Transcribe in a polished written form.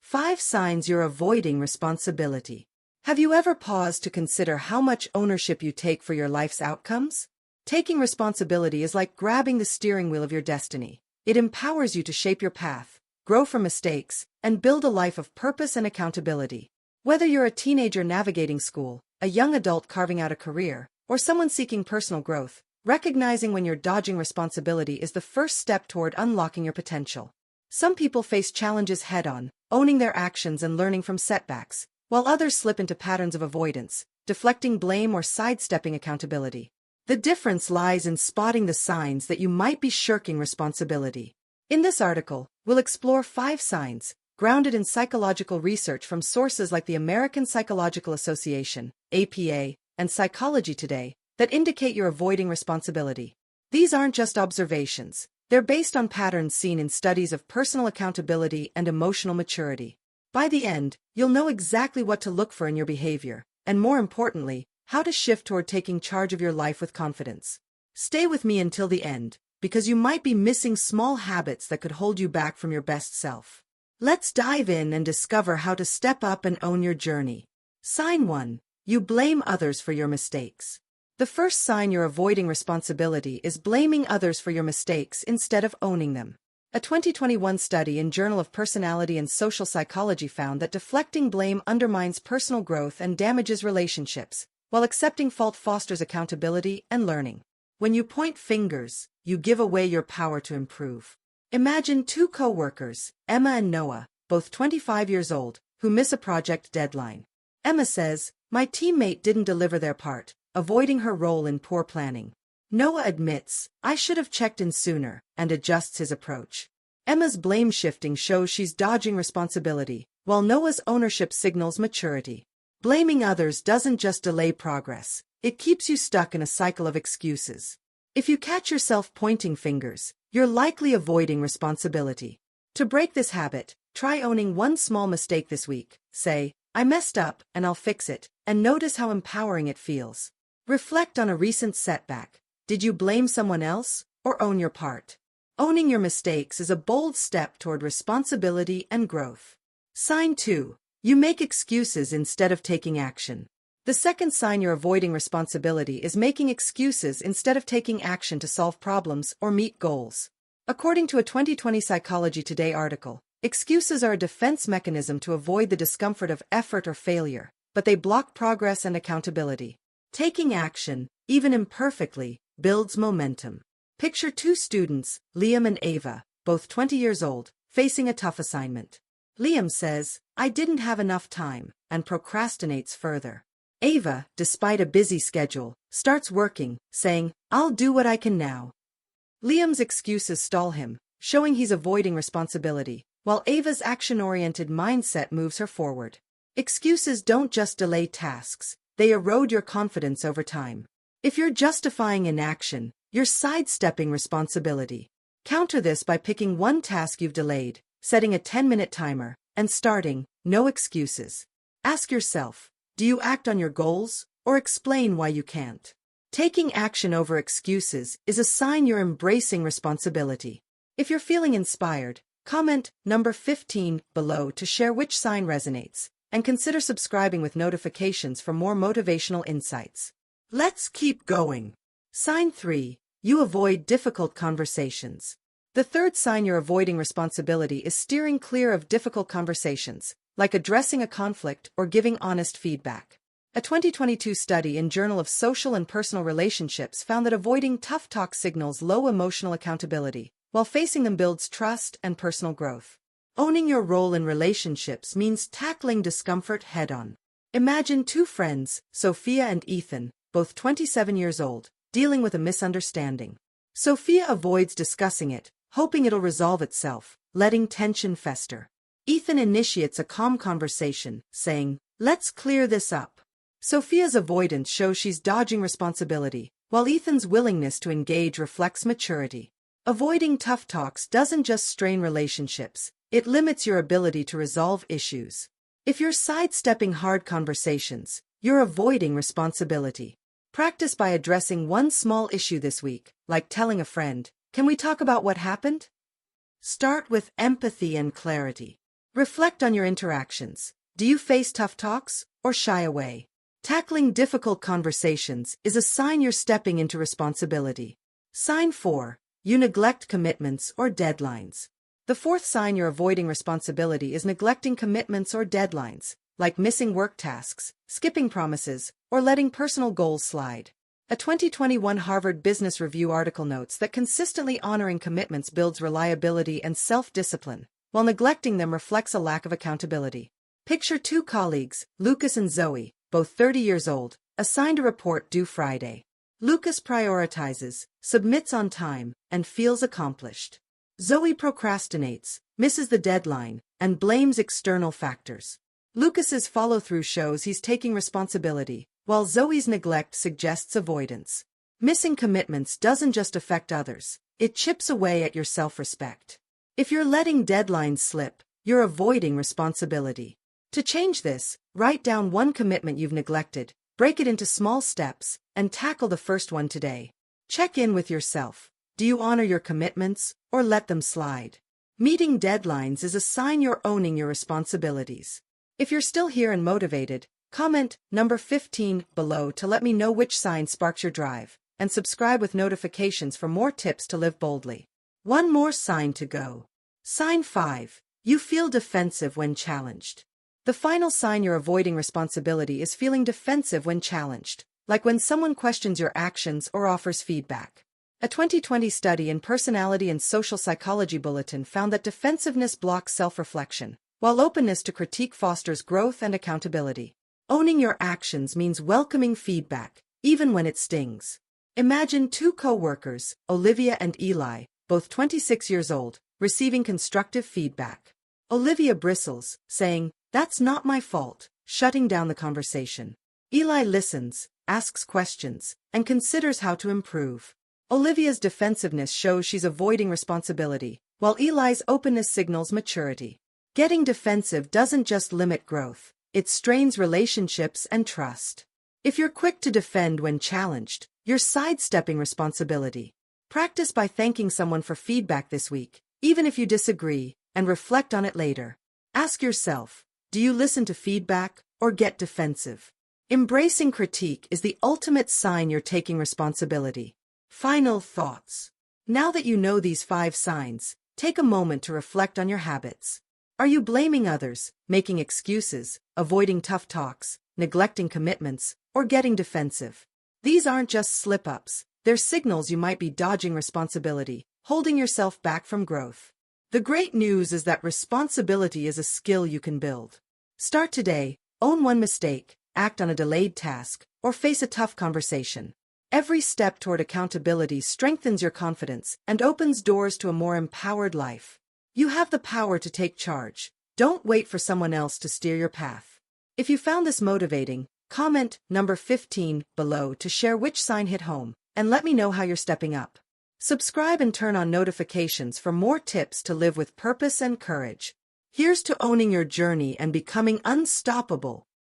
5 signs you're avoiding responsibility. Have you ever paused to consider how much ownership you take for your life's outcomes? Taking responsibility is like grabbing the steering wheel of your destiny. It empowers you to shape your path, grow from mistakes, and build a life of purpose and accountability. Whether you're a teenager navigating school, a young adult carving out a career, or someone seeking personal growth, recognizing when you're dodging responsibility is the first step toward unlocking your potential. Some people face challenges head-on, owning their actions and learning from setbacks, while others slip into patterns of avoidance, deflecting blame or sidestepping accountability. The difference lies in spotting the signs that you might be shirking responsibility. In this article, we'll explore 5 signs, grounded in psychological research from sources like the American Psychological Association, APA, and Psychology Today, that indicate you're avoiding responsibility. These aren't just observations. They're based on patterns seen in studies of personal accountability and emotional maturity. By the end, you'll know exactly what to look for in your behavior, and more importantly, how to shift toward taking charge of your life with confidence. Stay with me until the end, because you might be missing small habits that could hold you back from your best self. Let's dive in and discover how to step up and own your journey. Sign 1. You blame others for your mistakes. The first sign you're avoiding responsibility is blaming others for your mistakes instead of owning them. A 2021 study in Journal of Personality and Social Psychology found that deflecting blame undermines personal growth and damages relationships, while accepting fault fosters accountability and learning. When you point fingers, you give away your power to improve. Imagine 2 co-workers, Emma and Noah, both 25 years old, who miss a project deadline. Emma says, "My teammate didn't deliver their part," avoiding her role in poor planning. Noah admits, "I should have checked in sooner," and adjusts his approach. Emma's blame shifting shows she's dodging responsibility, while Noah's ownership signals maturity. Blaming others doesn't just delay progress, it keeps you stuck in a cycle of excuses. If you catch yourself pointing fingers, you're likely avoiding responsibility. To break this habit, try owning one small mistake this week. Say, "I messed up, and I'll fix it," and notice how empowering it feels. Reflect on a recent setback. Did you blame someone else, or own your part? Owning your mistakes is a bold step toward responsibility and growth. Sign 2. You make excuses instead of taking action. The second sign you're avoiding responsibility is making excuses instead of taking action to solve problems or meet goals. According to a 2020 Psychology Today article, excuses are a defense mechanism to avoid the discomfort of effort or failure, but they block progress and accountability. Taking action, even imperfectly, builds momentum. Picture 2 students, Liam and Ava, both 20 years old, facing a tough assignment. Liam says, "I didn't have enough time," and procrastinates further. Ava, despite a busy schedule, starts working, saying, "I'll do what I can now." Liam's excuses stall him, showing he's avoiding responsibility, while Ava's action-oriented mindset moves her forward. Excuses don't just delay tasks, they erode your confidence over time. If you're justifying inaction, you're sidestepping responsibility. Counter this by picking one task you've delayed, setting a 10-minute timer, and starting, no excuses. Ask yourself, do you act on your goals, or explain why you can't? Taking action over excuses is a sign you're embracing responsibility. If you're feeling inspired, comment number 15 below to share which sign resonates, and consider subscribing with notifications for more motivational insights. Let's keep going. Sign 3. You avoid difficult conversations. The third sign you're avoiding responsibility is steering clear of difficult conversations, like addressing a conflict or giving honest feedback. A 2022 study in Journal of Social and Personal Relationships found that avoiding tough talk signals low emotional accountability, while facing them builds trust and personal growth. Owning your role in relationships means tackling discomfort head-on. Imagine 2 friends, Sophia and Ethan, both 27 years old, dealing with a misunderstanding. Sophia avoids discussing it, hoping it'll resolve itself, letting tension fester. Ethan initiates a calm conversation, saying, "Let's clear this up." Sophia's avoidance shows she's dodging responsibility, while Ethan's willingness to engage reflects maturity. Avoiding tough talks doesn't just strain relationships, it limits your ability to resolve issues. If you're sidestepping hard conversations, you're avoiding responsibility. Practice by addressing one small issue this week, like telling a friend, "Can we talk about what happened?" Start with empathy and clarity. Reflect on your interactions. Do you face tough talks or shy away? Tackling difficult conversations is a sign you're stepping into responsibility. Sign 4. You neglect commitments or deadlines. The fourth sign you're avoiding responsibility is neglecting commitments or deadlines, like missing work tasks, skipping promises, or letting personal goals slide. A 2021 Harvard Business Review article notes that consistently honoring commitments builds reliability and self-discipline, while neglecting them reflects a lack of accountability. Picture two colleagues, Lucas and Zoe, both 30 years old, assigned a report due Friday. Lucas prioritizes, submits on time, and feels accomplished. Zoe procrastinates, misses the deadline, and blames external factors. Lucas's follow-through shows he's taking responsibility, while Zoe's neglect suggests avoidance. Missing commitments doesn't just affect others, it chips away at your self-respect. If you're letting deadlines slip, you're avoiding responsibility. To change this, write down one commitment you've neglected, break it into small steps, and tackle the first one today. Check in with yourself. Do you honor your commitments, or let them slide? Meeting deadlines is a sign you're owning your responsibilities. If you're still here and motivated, comment number 15 below to let me know which sign sparks your drive, and subscribe with notifications for more tips to live boldly. One more sign to go. Sign 5. You feel defensive when challenged. The final sign you're avoiding responsibility is feeling defensive when challenged, like when someone questions your actions or offers feedback. A 2020 study in Personality and Social Psychology Bulletin found that defensiveness blocks self-reflection, while openness to critique fosters growth and accountability. Owning your actions means welcoming feedback, even when it stings. Imagine two co-workers, Olivia and Eli, both 26 years old, receiving constructive feedback. Olivia bristles, saying, "That's not my fault," shutting down the conversation. Eli listens, asks questions, and considers how to improve. Olivia's defensiveness shows she's avoiding responsibility, while Eli's openness signals maturity. Getting defensive doesn't just limit growth, it strains relationships and trust. If you're quick to defend when challenged, you're sidestepping responsibility. Practice by thanking someone for feedback this week, even if you disagree, and reflect on it later. Ask yourself, do you listen to feedback or get defensive? Embracing critique is the ultimate sign you're taking responsibility. Final thoughts. Now that you know these 5 signs, take a moment to reflect on your habits. Are you blaming others, making excuses, avoiding tough talks, neglecting commitments, or getting defensive? These aren't just slip-ups, they're signals you might be dodging responsibility, holding yourself back from growth. The great news is that responsibility is a skill you can build. Start today, own one mistake, act on a delayed task, or face a tough conversation. Every step toward accountability strengthens your confidence and opens doors to a more empowered life. You have the power to take charge. Don't wait for someone else to steer your path. If you found this motivating, comment number 15 below to share which sign hit home, and let me know how you're stepping up. Subscribe and turn on notifications for more tips to live with purpose and courage. Here's to owning your journey and becoming unstoppable.